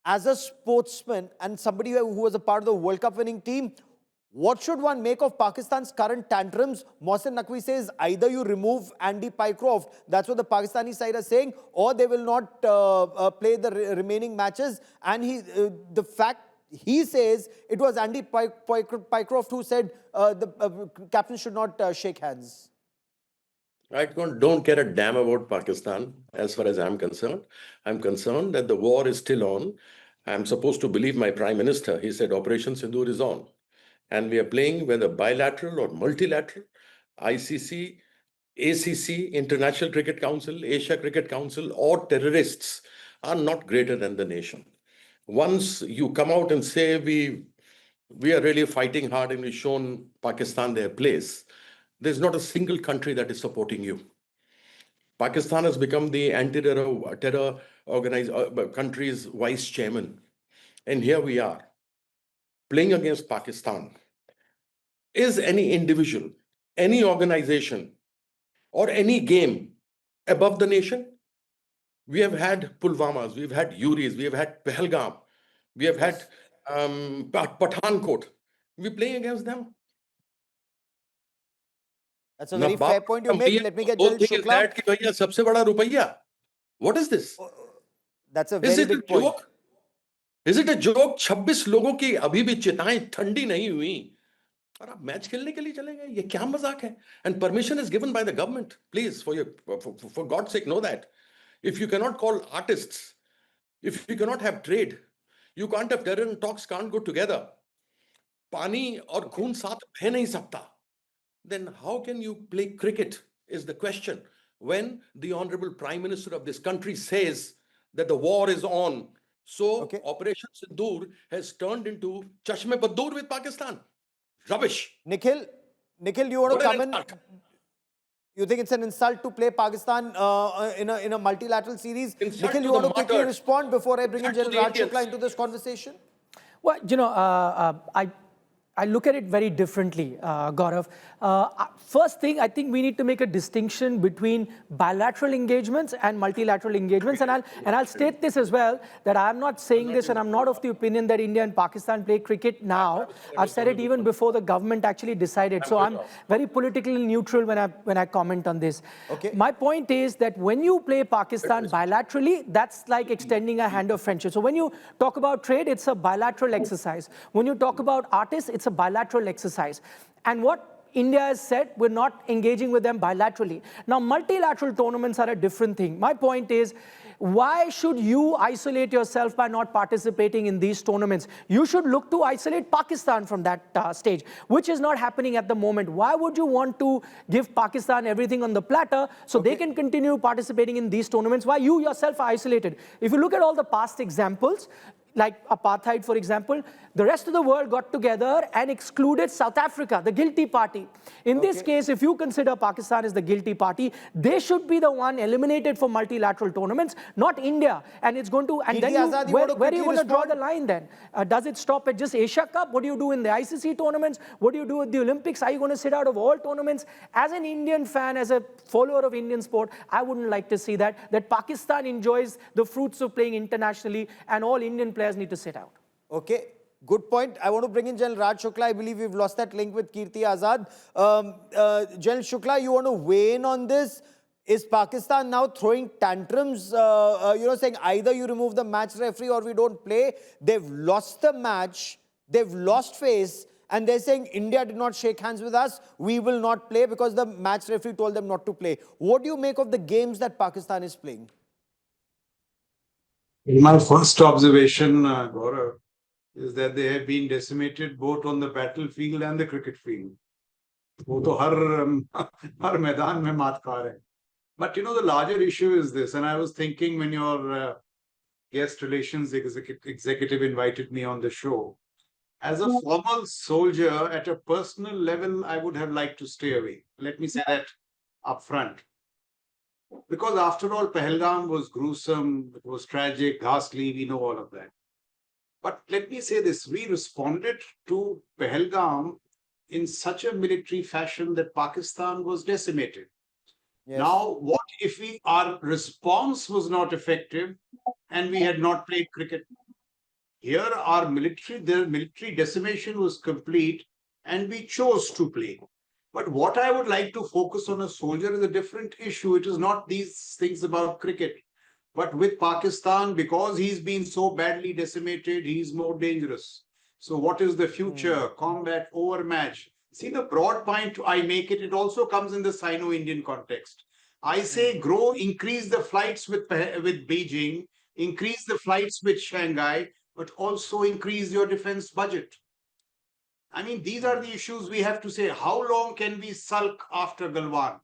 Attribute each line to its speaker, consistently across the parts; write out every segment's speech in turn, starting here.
Speaker 1: as a sportsman and somebody who was a part of the World Cup winning team, what should one make of Pakistan's current tantrums? Mohsin Naqvi says either you remove Andy Pycroft, that's what the Pakistani side are saying, or they will not play the remaining matches. And the fact he says it was Andy Pycroft who said the captain should not shake hands.
Speaker 2: I don't care a damn about Pakistan as far as I'm concerned. I'm concerned that the war is still on. I'm supposed to believe my Prime Minister. He said Operation Sindoor is on. And we are playing whether bilateral or multilateral, ICC, ACC, International Cricket Council, Asia Cricket Council, or terrorists are not greater than the nation. Once you come out and say we are really fighting hard and we've shown Pakistan their place, there's not a single country that is supporting you. Pakistan has become the anti-terror country's vice chairman. And here we are, playing against Pakistan. Is any individual, any organization, or any game above the nation? We have had Pulwamas, we've had Uris, we have had Pahalgam, we have had Pathankot. We're playing against them.
Speaker 1: That's a very fair point you make. Let me get Jalil
Speaker 2: Shukla. What is this?
Speaker 1: That's a very big point.
Speaker 2: Is it a joke? 26 लोगों की अभी भी चिताएं ठंडी नहीं हुई और आप match खेलने के लिए चले गए, ये क्या मजाक है? And permission is given by the government. Please, for God's sake, know that. If you cannot call artists, if you cannot have trade, you can't have terror and talks can't go together. पानी और खून साथ बह नहीं सकता. Then how can you play cricket is the question. When the Honorable Prime Minister of this country says that the war is on, so Operation Sindoor has turned into Chashme Baddoor with Pakistan. Rubbish.
Speaker 1: Nikhil, you want to come in? You think it's an insult to play Pakistan in a multilateral series? Nikhil, you want to quickly respond before I bring in General Raj Shukla into this conversation?
Speaker 3: Well, you know, I look at it very differently, Gaurav. First thing, I think we need to make a distinction between bilateral engagements and multilateral engagements. And I'll state this as well, that I'm not saying this and I'm not of the opinion that India and Pakistan play cricket now. I've said it even before the government actually decided. So I'm very politically neutral when I comment on this. My point is that when you play Pakistan bilaterally, that's like extending a hand of friendship. So when you talk about trade, it's a bilateral exercise. When you talk about artists, it's a bilateral exercise. And what India has said, we're not engaging with them bilaterally. Now, multilateral tournaments are a different thing. My point is, why should you isolate yourself by not participating in these tournaments? You should look to isolate Pakistan from that stage, which is not happening at the moment. Why would you want to give Pakistan everything on the platter so they can continue participating in these tournaments while you yourself are isolated? If you look at all the past examples, like apartheid, for example, the rest of the world got together and excluded South Africa, the guilty party. In this case, if you consider Pakistan as the guilty party, they should be the one eliminated for multilateral tournaments, not India. And it's going to, and then where are you going to draw the line then? Does it stop at just Asia Cup? What do you do in the ICC tournaments? What do you do with the Olympics? Are you going to sit out of all tournaments? As an Indian fan, as a follower of Indian sport, I wouldn't like to see that Pakistan enjoys the fruits of playing internationally and all Indian players need to sit out.
Speaker 1: Okay, good point. I want to bring in General Raj Shukla. I believe we've lost that link with Kirti Azad. General Shukla, you want to weigh in on this? Is Pakistan now throwing tantrums, saying either you remove the match referee or we don't play? They've lost the match, they've lost face, and they're saying India did not shake hands with us, we will not play because the match referee told them not to play. What do you make of the games that Pakistan is playing?
Speaker 4: My first observation, Gaurav, is that they have been decimated both on the battlefield and the cricket field. वो तो हर मैदान में मात खा रहे हैं. But you know, the larger issue is this, and I was thinking when your guest relations executive invited me on the show, as a former soldier at a personal level, I would have liked to stay away. Let me say that up front. Because after all, Pahalgam was gruesome, it was tragic, ghastly, we know all of that. But let me say this, we responded to Pahalgam in such a military fashion that Pakistan was decimated. Yes. Now, what if our response was not effective and we had not played cricket? Here, the military decimation was complete, and we chose to play. But what I would like to focus on a soldier is a different issue. It is not these things about cricket. But with Pakistan, because he's been so badly decimated, he's more dangerous. So, what is the future? Combat, overmatch. See, the broad point I make it also comes in the Sino Indian context. I say increase the flights with Beijing, increase the flights with Shanghai, but also increase your defense budget. I mean, these are the issues we have to say. How long can we sulk after Galwan?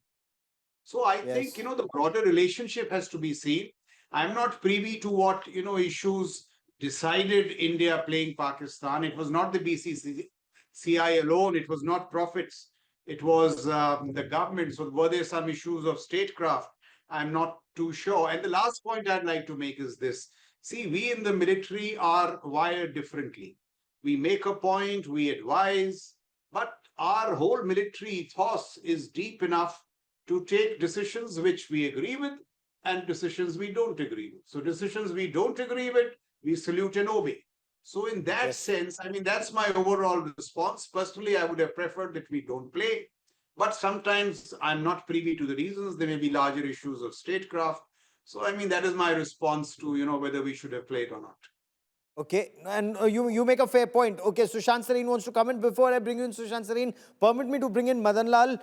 Speaker 4: So I think,
Speaker 1: Yes.
Speaker 4: the broader relationship has to be seen. I'm not privy to what, issues decided India playing Pakistan. It was not the BCCI alone. It was not profits. It was the government. So were there some issues of statecraft? I'm not too sure. And the last point I'd like to make is this. See, we in the military are wired differently. We make a point, we advise, but our whole military ethos is deep enough to take decisions which we agree with and decisions we don't agree with. So decisions we don't agree with, we salute and obey. So in that
Speaker 1: Yes.
Speaker 4: sense, I mean, that's my overall response. Personally, I would have preferred that we don't play. But sometimes I'm not privy to the reasons. There may be larger issues of statecraft. So, I mean, that is my response to, whether we should have played or not.
Speaker 1: Okay, and you make a fair point. Okay, Sushant Sareen wants to comment. Before I bring you in Sushant Sareen, permit me to bring in Madan Lal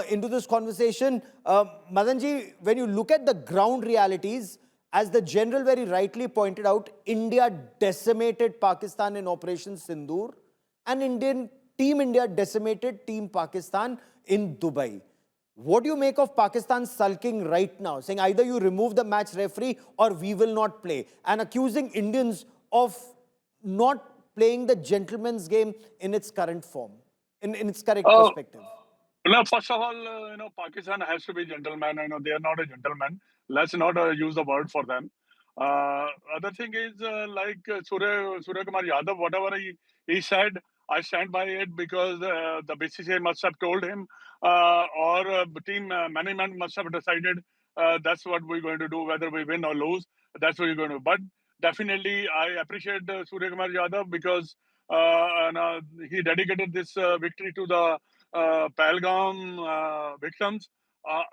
Speaker 1: into this conversation. Madanji, when you look at the ground realities, as the general very rightly pointed out, India decimated Pakistan in Operation Sindoor, and Team India decimated Team Pakistan in Dubai. What do you make of Pakistan sulking right now, saying either you remove the match referee or we will not play, and accusing Indians of not playing the gentleman's game in its current form, in its correct
Speaker 5: Uh,
Speaker 1: perspective?
Speaker 5: no, first of all, Pakistan has to be gentleman. They are not a gentleman. Let's not use the word for them. Other thing is Surya Kumar Yadav, whatever he said, I stand by it because the BCCI must have told him, or team management must have decided that's what we're going to do, whether we win or lose. That's what we're going to do. But definitely, I appreciate Surya Kumar Yadav because he dedicated this victory to the Pahalgam victims,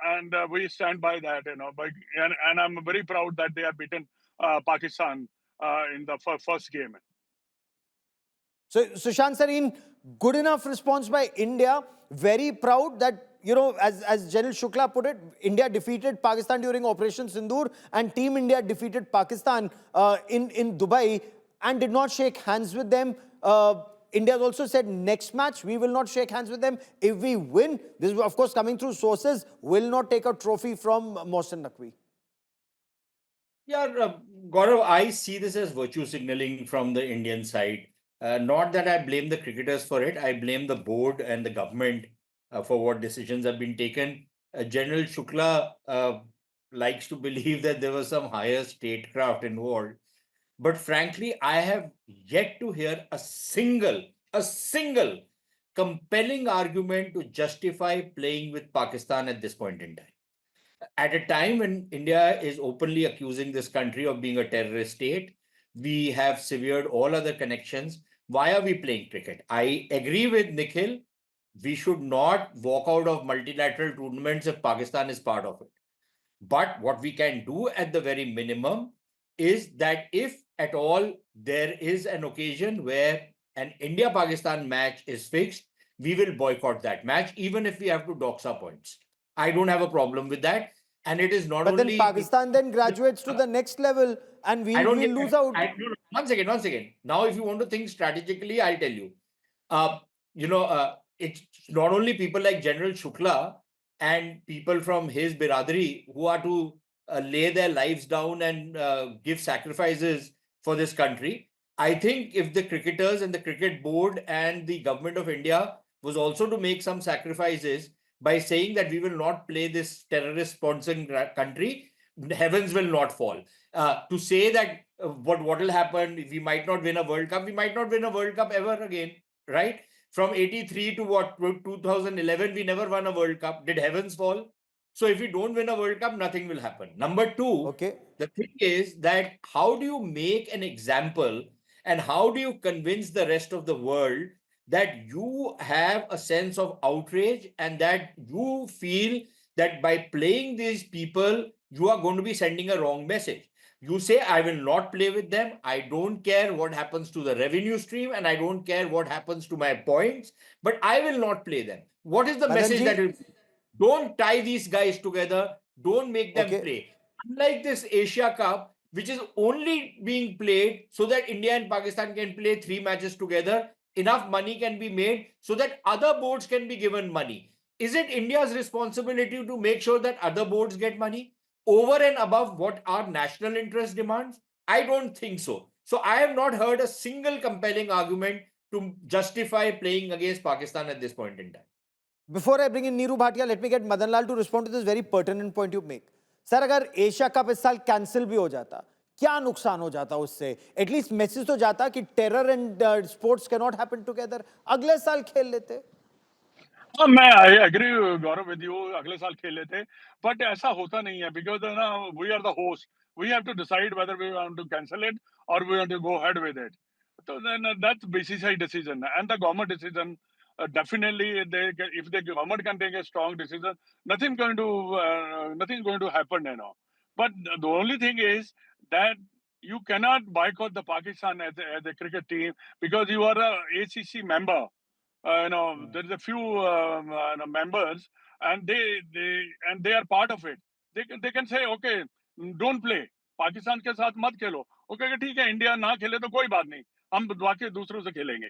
Speaker 5: and we stand by that. And I'm very proud that they have beaten Pakistan in the first game.
Speaker 1: So, Sushant Sareen, good enough response by India. Very proud that, as General Shukla put it, India defeated Pakistan during Operation Sindoor, and Team India defeated Pakistan in Dubai and did not shake hands with them. India has also said next match, we will not shake hands with them. If we win, this is of course coming through sources, will not take a trophy from Mohsen Naqvi.
Speaker 6: Yeah, Gaurav, I see this as virtue signaling from the Indian side. Not that I blame the cricketers for it, I blame the board and the government for what decisions have been taken. General Shukla likes to believe that there was some higher statecraft involved. But frankly, I have yet to hear a single compelling argument to justify playing with Pakistan at this point in time. At a time when India is openly accusing this country of being a terrorist state, we have severed all other connections. Why are we playing cricket? I agree with Nikhil. We should not walk out of multilateral tournaments if Pakistan is part of it. But what we can do at the very minimum is that if at all there is an occasion where an India-Pakistan match is fixed, we will boycott that match, even if we have to dock our points. I don't have a problem with that. And it is not
Speaker 1: But then
Speaker 6: only...
Speaker 1: Pakistan then graduates to the next level and we'll lose out.
Speaker 6: No, one second. Now, if you want to think strategically, I'll tell you. It's not only people like General Shukla and people from his biradari who are to lay their lives down and give sacrifices for this country. I think if the cricketers and the cricket board and the government of India was also to make some sacrifices by saying that we will not play this terrorist sponsoring country, heavens will not fall. To say that what will happen, we might not win a World Cup, we might not win a World Cup ever again, right? From 83 to 2011, we never won a World Cup. Did heavens fall? So if we don't win a World Cup, nothing will happen. Number two,
Speaker 1: Okay.
Speaker 6: the thing is that how do you make an example And how do you convince the rest of the world that you have a sense of outrage and that you feel that by playing these people, you are going to be sending a wrong message? You say, I will not play with them. I don't care what happens to the revenue stream and I don't care what happens to my points, but I will not play them. What is the message that will... Don't tie these guys together. Don't make them play. Unlike this Asia Cup, which is only being played so that India and Pakistan can play 3 matches together, enough money can be made so that other boards can be given money. Is it India's responsibility to make sure that other boards get money over and above what our national interest demands? I don't think so. So I have not heard a single compelling argument to justify playing against Pakistan at this point in time.
Speaker 1: Before I bring in Neeru Bhatia, let me get Madan Lal to respond to this very pertinent point you make. Sir, अगर Asia cup इस साल cancel भी हो जाता, क्या नुकसान हो जाता उससे? एटलीस्ट मैसेज तो जाता कि terror and sports can not happen together. अगले साल खेल लेते.
Speaker 5: मैं I agree Gaurav with you, अगले साल खेल लेते, बट ऐसा होता नहीं है बिकॉज ना we are the host, we have to decide whether we want to cancel it और we want to go ahead with it. So then that's BCCI decision and the government decision. Definitely, if the government can take a strong decision, nothing's going to happen, you know. But the only thing is that you cannot boycott the Pakistan as a cricket team because you are a ACC member. There's a few members, and they are part of it. They can say, okay, don't play. Pakistan के साथ मत खेलो. Okay, ठीक है, India ना खेले तो कोई बात नहीं, हम बाकी दूसरों से खेलेंगे.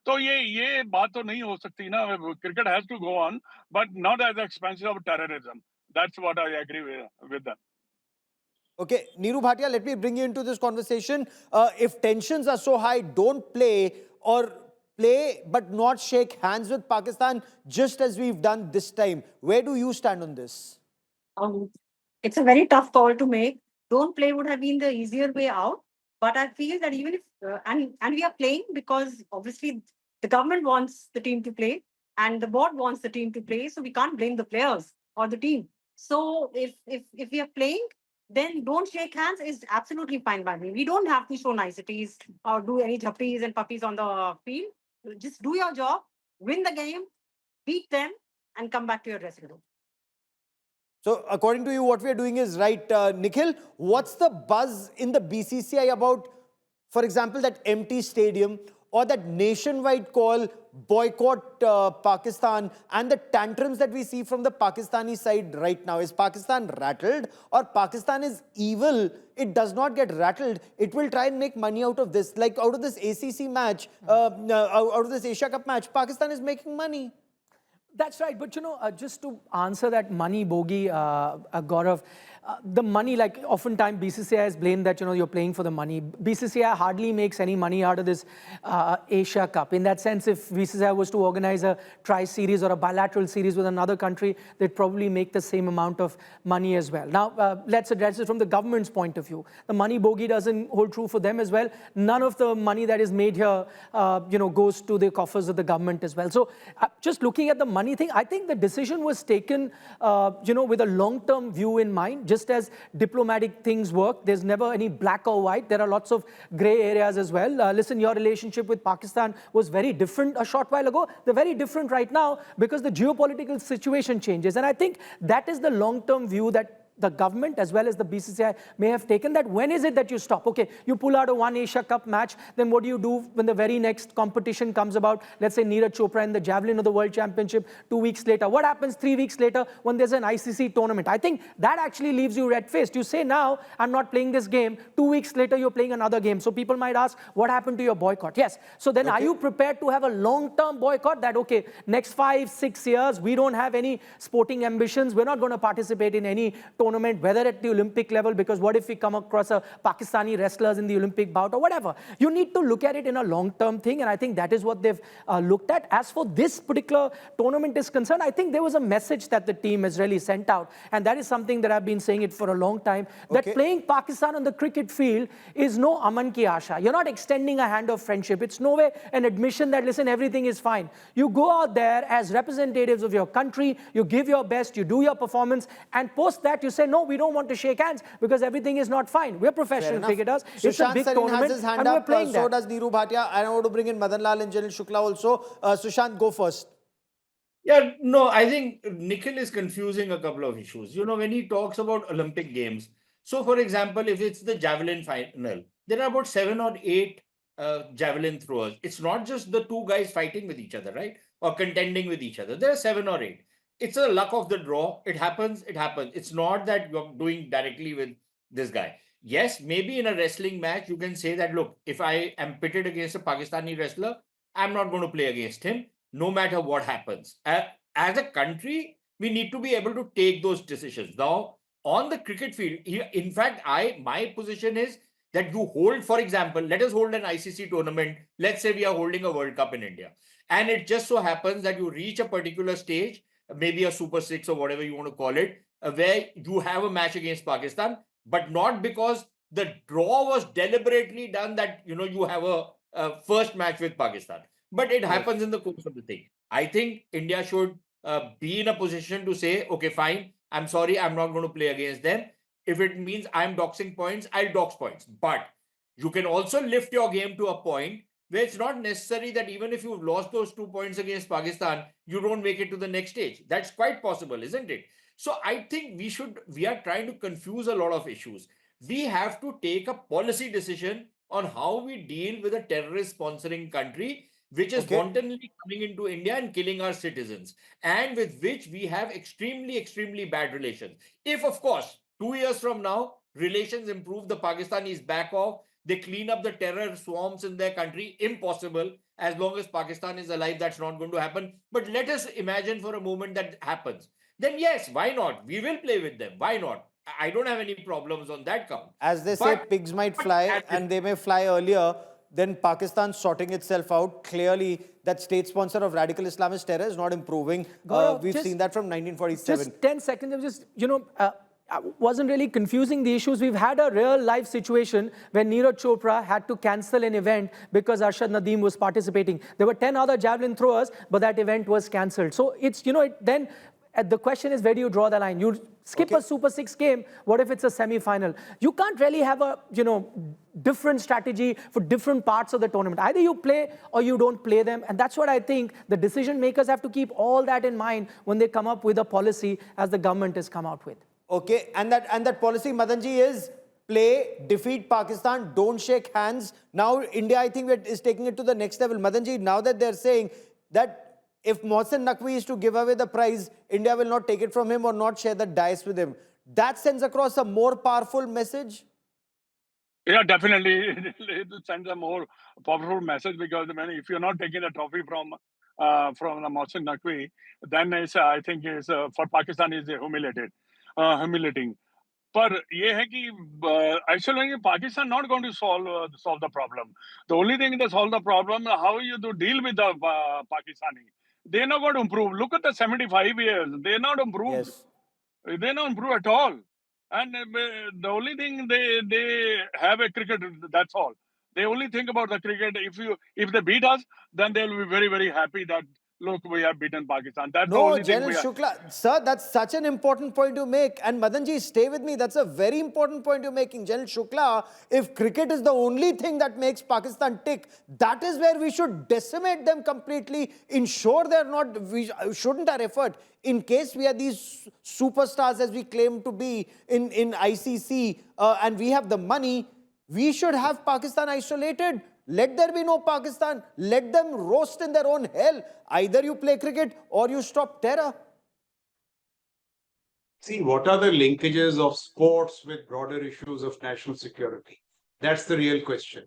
Speaker 5: तो ये बात तो नहीं हो सकती ना. Cricket has to go on, but not at the expense of terrorism. That's what I agree with that.
Speaker 1: Okay, Neeru Bhatia, let me bring you into this conversation. If tensions are so high, don't play, or play but not shake hands with Pakistan, just as we've done this time. Where do you stand on this?
Speaker 7: It's a very tough call to make. Don't play would have been the easier way out. But I feel that even if, and we are playing because obviously the government wants the team to play and the board wants the team to play. So we can't blame the players or the team. So if we are playing, then don't shake hands is absolutely fine by me. We don't have to show niceties or do any jhappies and puppies on the field. Just do your job, win the game, beat them, and come back to your dressing room.
Speaker 1: So according to you, what we are doing is right. Nikhil, what's the buzz in the BCCI about, for example, that empty stadium or that nationwide call, boycott Pakistan, and the tantrums that we see from the Pakistani side right now? Is Pakistan rattled, or Pakistan is evil? It does not get rattled. It will try and make money out of this. Like out of this ACC match, out of this Asia Cup match, Pakistan is making money.
Speaker 3: That's right. But, just to answer that money bogey, Gaurav, the money, like oftentimes BCCI has blamed that, you're playing for the money. BCCI hardly makes any money out of this Asia Cup. In that sense, if BCCI was to organize a tri-series or a bilateral series with another country, they'd probably make the same amount of money as well. Now, let's address it from the government's point of view. The money bogey doesn't hold true for them as well. None of the money that is made here, goes to the coffers of the government as well. So just looking at the money thing, I think the decision was taken, with a long-term view in mind. Just as diplomatic things work, there's never any black or white. There are lots of gray areas as well. Listen, your relationship with Pakistan was very different a short while ago. They're very different right now because the geopolitical situation changes. And I think that is the long-term view that the government as well as the BCCI may have taken, that when is it that you stop? Okay, you pull out a one Asia Cup match, then what do you do when the very next competition comes about? Let's say Neeraj Chopra in the javelin of the World Championship 2 weeks later. What happens 3 weeks later when there's an ICC tournament? I think that actually leaves you red-faced. You say now, I'm not playing this game. 2 weeks later, you're playing another game. So people might ask, what happened to your boycott? Yes. So then are you prepared to have a long-term boycott that, okay, next 5-6 years, we don't have any sporting ambitions. We're not going to participate in any tournament, whether at the Olympic level, because what if we come across a Pakistani wrestlers in the Olympic bout or whatever? You need to look at it in a long-term thing, and I think that is what they've looked at. As for this particular tournament is concerned, I think there was a message that the team has really sent out, and that is something that I've been saying it for a long time, that playing Pakistan on the cricket field is no aman ki asha. You're not extending a hand of friendship. It's no way an admission that, listen, everything is fine. You go out there as representatives of your country, you give your best, you do your performance, and post that you say, no, we don't want to shake hands because everything is not fine. We're professional
Speaker 1: enough.
Speaker 3: cricketers. It's a
Speaker 1: Sushant
Speaker 3: big
Speaker 1: Sarin
Speaker 3: tournament
Speaker 1: has his hand
Speaker 3: and we're
Speaker 1: up.
Speaker 3: playing
Speaker 1: So
Speaker 3: that.
Speaker 1: does Neeru Bhatia. And I want to bring in Madan Lal and Janil Shukla also. Sushant, go first.
Speaker 6: Yeah, no, I think Nikhil is confusing a couple of issues. You know, when he talks about Olympic Games, so for example, if it's the javelin final, there are about 7 or 8 javelin throwers. It's not just the two guys fighting with each other, right? Or contending with each other. There are 7 or 8. It's a luck of the draw. It happens, it happens. It's not that you're doing directly with this guy. Yes, maybe in a wrestling match, you can say that, look, if I am pitted against a Pakistani wrestler, I'm not going to play against him no matter what happens. As a country, we need to be able to take those decisions. Now, on the cricket field, in fact, my position is that you hold, for example, let us hold an ICC tournament. Let's say we are holding a World Cup in India. And it just so happens that you reach a particular stage, maybe a Super 6 or whatever you want to call it, where you have a match against Pakistan, but not because the draw was deliberately done that, you have a first match with Pakistan. But it happens in the course of the thing. I think India should be in a position to say, okay, fine, I'm sorry, I'm not going to play against them. If it means I'm doxing points, I'll dox points. But you can also lift your game to a point where it's not necessary that even if you've lost those 2 points against Pakistan, you don't make it to the next stage. That's quite possible, isn't it? So I think we are trying to confuse a lot of issues. We have to take a policy decision on how we deal with a terrorist sponsoring country which is wantonly coming into India and killing our citizens, and with which we have extremely, extremely bad relations. If, of course, 2 years from now, relations improve, the Pakistanis back off, they clean up the terror swarms in their country, impossible. As long as Pakistan is alive, that's not going to happen. But let us imagine for a moment that happens. Then yes, why not? We will play with them. Why not? I don't have any problems on that count.
Speaker 1: As they say, pigs might fly and they may fly earlier. Then Pakistan sorting itself out. Clearly, that state sponsor of radical Islamist terror is not improving. We've seen that from 1947.
Speaker 3: Just 10 seconds of just, I wasn't really confusing the issues. We've had a real life situation where Neeraj Chopra had to cancel an event because Arshad Nadeem was participating. There were 10 other javelin throwers, but that event was cancelled. So it's, then the question is, where do you draw the line? You skip a Super 6 game, what if it's a semi-final? You can't really have a, different strategy for different parts of the tournament. Either you play or you don't play them. And that's what I think the decision makers have to keep all that in mind when they come up with a policy as the government has come out with.
Speaker 1: Okay, and that policy, Madanji, is play, defeat Pakistan, don't shake hands. Now, India, I think, is taking it to the next level. Madanji, now that they're saying that if Mohsen Naqvi is to give away the prize, India will not take it from him or not share the dice with him. That sends across a more powerful message?
Speaker 5: Yeah, definitely. It sends a more powerful message because if you're not taking the trophy from the Mohsen Naqvi, then I think for Pakistan is humiliating. But ये है कि actually Pakistan not going to solve the problem. The only thing that solve the problem how you do deal with the Pakistani. They're not going to improve. Look at the 75 years. They're not improved.
Speaker 1: Yes.
Speaker 5: They don't improve at all. And the only thing they have a cricket. That's all. They only think about the cricket. If they beat us, then they'll be very, very happy that look, we have beaten Pakistan. That's the
Speaker 1: No,
Speaker 5: only thing
Speaker 1: Janil
Speaker 5: we are.
Speaker 1: Shukla, sir, that's such an important point to make. And Madanji, stay with me. That's a very important point you're making. Janil Shukla, if cricket is the only thing that makes Pakistan tick, that is where we should decimate them completely. Ensure we shouldn't our effort. In case we are these superstars as we claim to be in ICC and we have the money, we should have Pakistan isolated. Let there be no Pakistan. Let them roast in their own hell. Either you play cricket or you stop terror.
Speaker 4: See, what are the linkages of sports with broader issues of national security? That's the real question.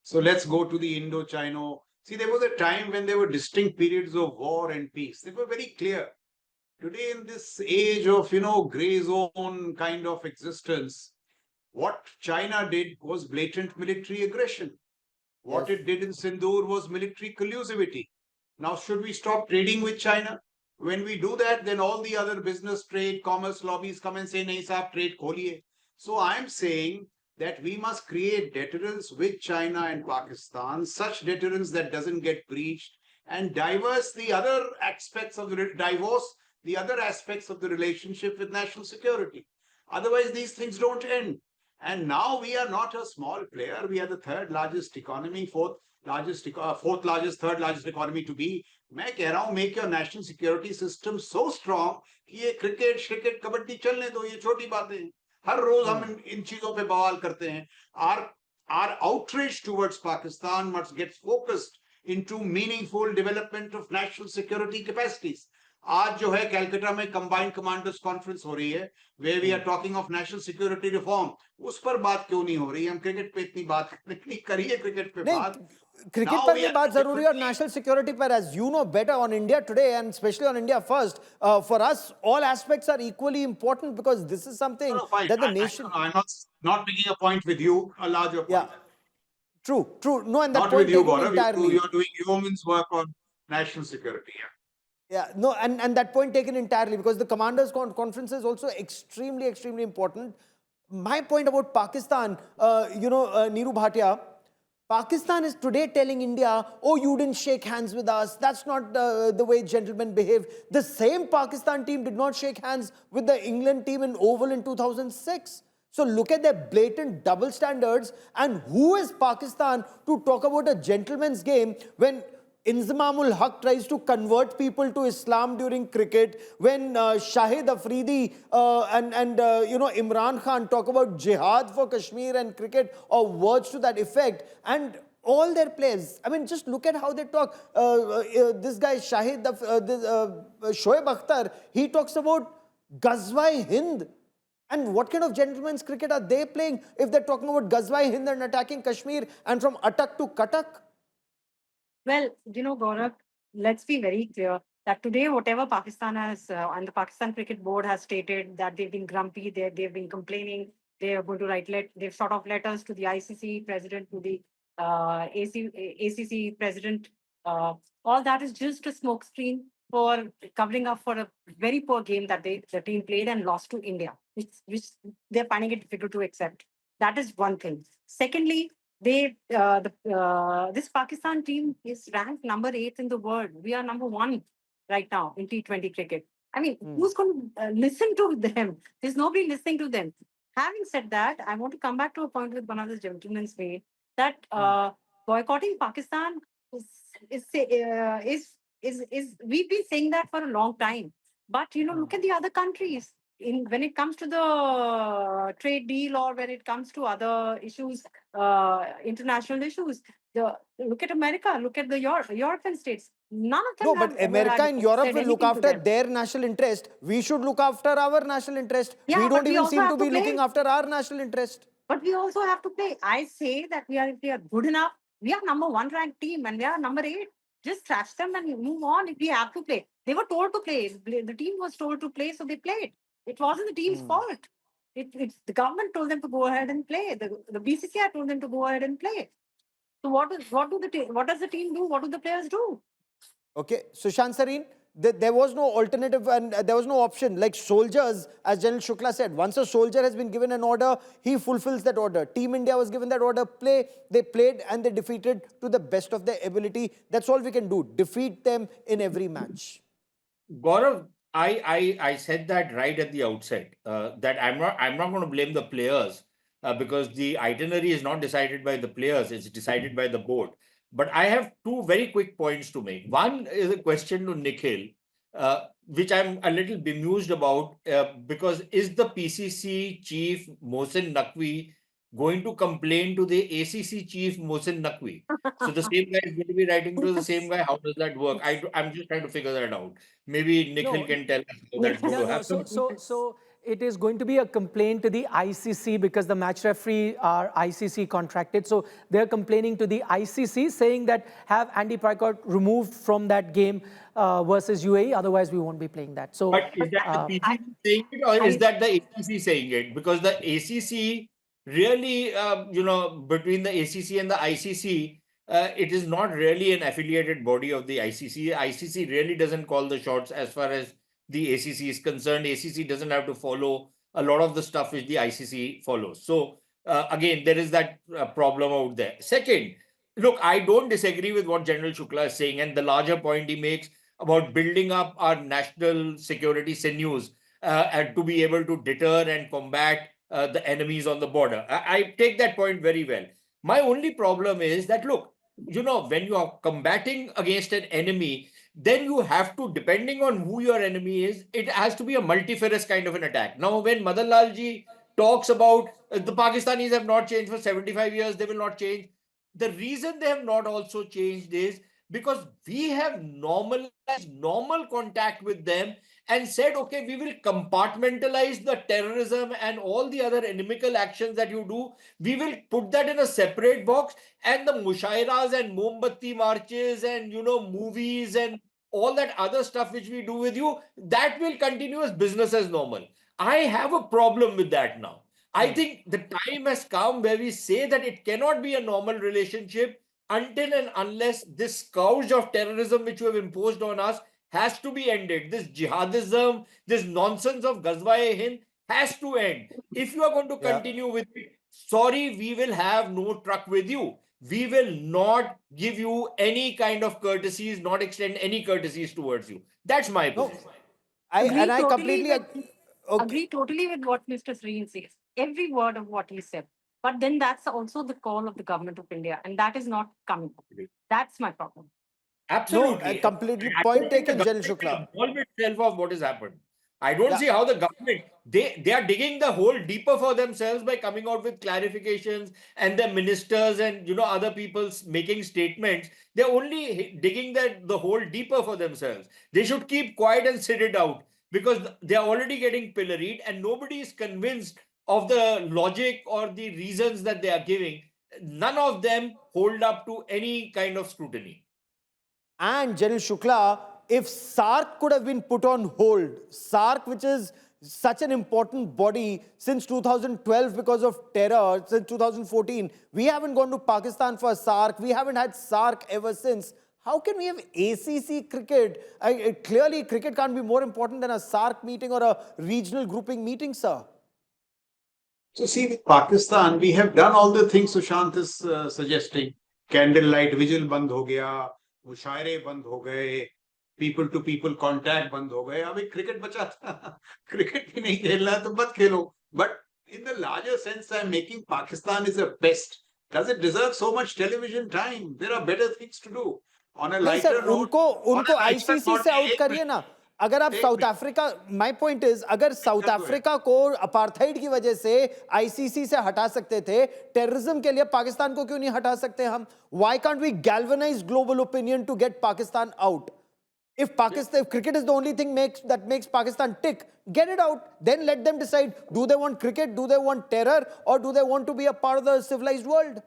Speaker 4: So let's go to the Indo-China. See, there was a time when there were distinct periods of war and peace. They were very clear. Today, in this age of, gray zone kind of existence, what China did was blatant military aggression. What it did in Sindoor was military collusivity. Now, should we stop trading with China? When we do that, then all the other business, trade, commerce lobbies come and say, nahi saab, trade kholiye. So I'm saying that we must create deterrence with China and Pakistan, such deterrence that doesn't get breached, and divorce the other aspects of the relationship with national security. Otherwise, these things don't end. And now we are not a small player. We are the third largest economy, fourth largest, third largest economy to be. मैं कह रहा हूँ, make your national security system so strong कि ये cricket kabaddi चलने दो, ये छोटी बातें हैं. हर रोज हम इन चीजों पे बवाल करते हैं. Our outrage towards Pakistan must get focused into meaningful development of national security capacities. आज जो है कैलकाटा में कंबाइंड कमांडर्स कॉन्फ्रेंस हो रही है, where we are talking of national security reform. उस पर बात क्यों नहीं हो रही? हम क्रिकेट पे इतनी बात करिए, क्रिकेट पे बात.
Speaker 1: क्रिकेट पर भी बात जरूरी है और नेशनल सिक्योरिटी पर, as you know better, on India today and especially on India first, for us all aspects are equally important because this is something that the nation.
Speaker 4: I'm not making a point with you, a larger point.
Speaker 1: Yeah, true. No, and that
Speaker 4: Not
Speaker 1: point
Speaker 4: with you,
Speaker 1: taken
Speaker 4: Gaurav.
Speaker 1: entirely.
Speaker 4: You're doing yeoman's work on national security.
Speaker 1: Yeah, no, and that point taken entirely because the commanders conference is also extremely important. My point about Pakistan, Neeru Bhatia, Pakistan is today telling India, oh, you didn't shake hands with us. That's not the way gentlemen behave. The same Pakistan team did not shake hands with the England team in Oval in 2006. So look at their blatant double standards. And who is Pakistan to talk about a gentleman's game when Inzamamul Haq tries to convert people to Islam during cricket, when Shahid Afridi and Imran Khan talk about jihad for Kashmir and cricket or words to that effect, and all their players, I mean, just look at how they talk. This guy Shoaib Akhtar, he talks about Ghazwa-e-Hind. And what kind of gentlemen's cricket are they playing if they're talking about Ghazwa-e-Hind and attacking Kashmir and from Attak to Katak?
Speaker 7: Well, Gaurav, let's be very clear that today, whatever Pakistan has, and the Pakistan Cricket Board has stated that they've been grumpy, they've been complaining, they are going to they've sort of letters to the ICC president, to the ACC president. All that is just a smokescreen for covering up for a very poor game that the team played and lost to India, which they're finding it difficult to accept. That is one thing. Secondly, this Pakistan team is ranked number 8 in the world. We are number 1 right now in T20 cricket. I mean, who's going to listen to them? There's nobody listening to them. Having said that, I want to come back to a point with one of the gentlemen's made that boycotting Pakistan is we've been saying that for a long time. But look at the other countries. When it comes to the trade deal or when it comes to other issues, international issues, look at America, look at the European states. None of them.
Speaker 1: No, but America and Europe will look after their national interest. We should look after our national interest.
Speaker 7: Yeah,
Speaker 1: we don't even seem to be
Speaker 7: play.
Speaker 1: looking after our national interest.
Speaker 7: But we also have to play. I say that if we are good enough, we are number 1 ranked team and we are number 8. Just trash them and move on if we have to play. They were told to play. The team was told to play, so they played. It wasn't the team's fault. It's the government told them to go ahead and play. The BCCI told them to go ahead and play. So what does the team do? What do the players do?
Speaker 1: Okay, Sushant Sareen, there was no alternative and there was no option. Like soldiers, as General Shukla said, once a soldier has been given an order, he fulfills that order. Team India was given that order, play. They played and they defeated to the best of their ability. That's all we can do. Defeat them in every match.
Speaker 6: Gaurav, I said that right at the outset, that I'm not going to blame the players because the itinerary is not decided by the players, it's decided by the board. But I have 2 very quick points to make. One is a question to Nikhil, which I'm a little bemused about, because is the PCC chief Mohsin Naqvi going to complain to the ACC chief Mohsin Naqvi? So the same guy is going to be writing to the same guy. How does that work? I'm just trying to figure that out. Maybe Nikhil can tell us how that's going to happen.
Speaker 3: So it is going to be a complaint to the ICC because the match referee are ICC contracted. So they're complaining to the ICC saying that have Andy Pycott removed from that game versus UAE. Otherwise, we won't be playing that. So,
Speaker 6: but is that the PCC saying it or is that the ACC saying it? Because the ACC really, between the ACC and the ICC, it is not really an affiliated body of the ICC. ICC really doesn't call the shots as far as the ACC is concerned. ACC doesn't have to follow a lot of the stuff which the ICC follows. So again, there is that problem out there. Second, look, I don't disagree with what General Shukla is saying and the larger point he makes about building up our national security sinews. and to be able to deter and combat the enemies on the border. I take that point very well. My only problem is that, look, when you are combating against an enemy, then you have to, depending on who your enemy is, it has to be a multifarious kind of an attack. Now, when Madan Lal ji talks about the Pakistanis have not changed for 75 years, they will not change. The reason they have not also changed is because we have normalized normal contact with them and said, okay, we will compartmentalize the terrorism and all the other inimical actions that you do. We will put that in a separate box, and the mushairas and Mombatti marches and, movies and all that other stuff which we do with you, that will continue as business as normal. I have a problem with that now. I think the time has come where we say that it cannot be a normal relationship until and unless this scourge of terrorism which you have imposed on us has to be ended. This jihadism, this nonsense of Ghazwa-e-Hind has to end. If you are going to continue with it, sorry, we will have no truck with you. We will not give you any kind of courtesies, not extend any courtesies towards you. That's my position.
Speaker 1: I completely
Speaker 7: agree totally with what Mr. Sreen says. Every word of what he said. But then that's also the call of the government of India, and that is not coming. That's my problem.
Speaker 6: Absolutely.
Speaker 1: Completely
Speaker 6: I
Speaker 1: point
Speaker 6: don't think
Speaker 1: taken,
Speaker 6: the
Speaker 1: General
Speaker 6: government
Speaker 1: Shukla.
Speaker 6: will involve itself of what has happened. I don't see how the government, they are digging the hole deeper for themselves by coming out with clarifications, and their ministers and other people making statements. They're only digging the hole deeper for themselves. They should keep quiet and sit it out, because they're already getting pilloried and nobody is convinced of the logic or the reasons that they are giving. None of them hold up to any kind of scrutiny.
Speaker 1: And General Shukla, if SARC could have been put on hold, SARC, which is such an important body since 2012 because of terror, since 2014, we haven't gone to Pakistan for SARC, we haven't had SARC ever since. How can we have ACC cricket? Clearly, cricket can't be more important than a SARC meeting or a regional grouping meeting, sir.
Speaker 4: So see, with Pakistan, we have done all the things Sushant is suggesting. Candlelight vigil band ho gaya, mushaire band ho gaye, people to people contact band ho gaye. Abhi cricket bacha tha. Cricket bhi nahi khelna to mat khelo. But in the larger sense, I'm making Pakistan is a pest. Does it deserve so much television time? There are better things to do. On a
Speaker 1: नहीं sir
Speaker 4: lighter note,
Speaker 1: उनको ICC से out करिए ना. अगर आप south Africa, my point is, अगर south Africa को apartheid की वजह से आईसीसी से हटा सकते थे, टेररिज्म के लिए पाकिस्तान को क्यों नहीं हटा सकते हम? Why can't we galvanize global opinion to get Pakistan out? If cricket is the only thing that makes Pakistan tick, get it out. Then let them decide, do they want cricket, do they want terror, or do they want to be a part of the civilized world?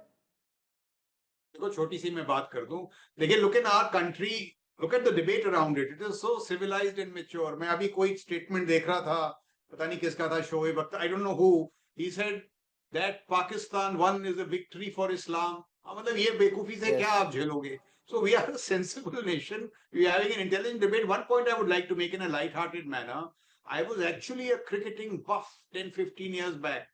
Speaker 4: देखो छोटी सी मैं बात कर दूं. देखिए, look in our country, look at the debate around it. It is so civilized and mature. मैं अभी कोई स्टेटमेंट देख रहा था, पता नहीं किसका था, Shoaib Akhtar, I don't know who. He said that Pakistan won is a victory for Islam. मतलब ये बेवकूफी से क्या आप झेलोगे? So we are a sensible nation. We are having an intelligent debate. One point I would like to make in a light-hearted manner. I was actually a cricketing buff 10, 15 years back.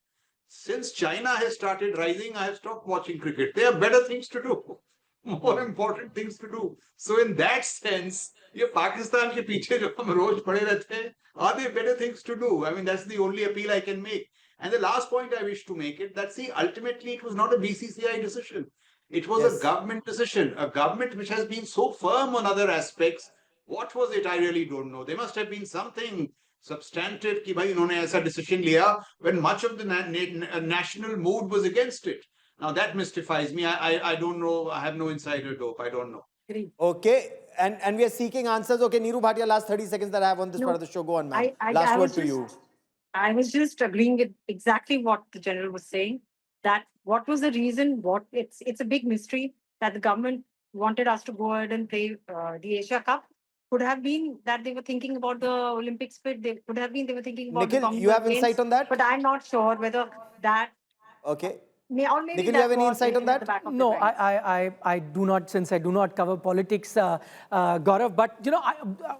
Speaker 4: Since China has started rising, I have stopped watching cricket. There are better things to do, more important things to do. So in that sense, ये पाकिस्तान के पीछे जो हम रोज पड़े रहते हैं, are there better things to do? I mean, that's the only appeal I can make. And the last point I wish to make it that, see, ultimately it was not a BCCI decision. It was a government decision, a government which has been so firm on other aspects. What was it? I really don't know. There must have been something substantive कि भाई इन्होंने ऐसा decision लिया when much of the national mood was against it. Now that mystifies me. I don't know. I have no insider dope. I don't know.
Speaker 1: Okay, and we are seeking answers. Okay, Neeru Bhatia, last 30 seconds that I have on this part of the show. Go on, ma'am. Last word to you.
Speaker 7: I was just agreeing with exactly what the general was saying. That what was the reason? It's a big mystery that the government wanted us to go ahead and play the Asia Cup. Could have been that they were thinking about the Olympics bit. They were thinking about
Speaker 1: Nikhil, you have insight on that?
Speaker 7: But I'm not sure whether that.
Speaker 1: Okay.
Speaker 7: Or maybe
Speaker 1: Nikhil, you have
Speaker 7: that
Speaker 1: any
Speaker 7: was
Speaker 1: insight on
Speaker 7: written at
Speaker 1: that?
Speaker 7: the back of
Speaker 3: No,
Speaker 7: their minds.
Speaker 3: I do not, since I do not cover politics, Gaurav, but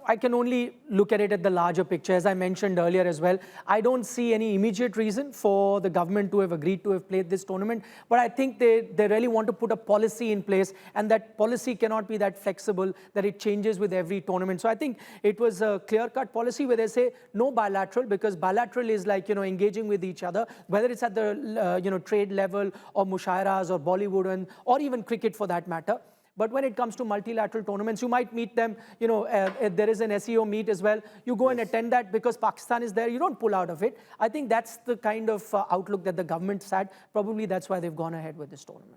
Speaker 3: I can only look at it at the larger picture. As I mentioned earlier as well, I don't see any immediate reason for the government to have agreed to have played this tournament, but I think they really want to put a policy in place, and that policy cannot be that flexible that it changes with every tournament. So I think it was a clear-cut policy where they say no bilateral, because bilateral is like, engaging with each other, whether it's at the, trade level or mushairas or Bollywood or even cricket for that matter. But when it comes to multilateral tournaments, you might meet them, there is an SEO meet as well. You go and attend that because Pakistan is there. You don't pull out of it. I think that's the kind of outlook that the government's had. Probably that's why they've gone ahead with this tournament.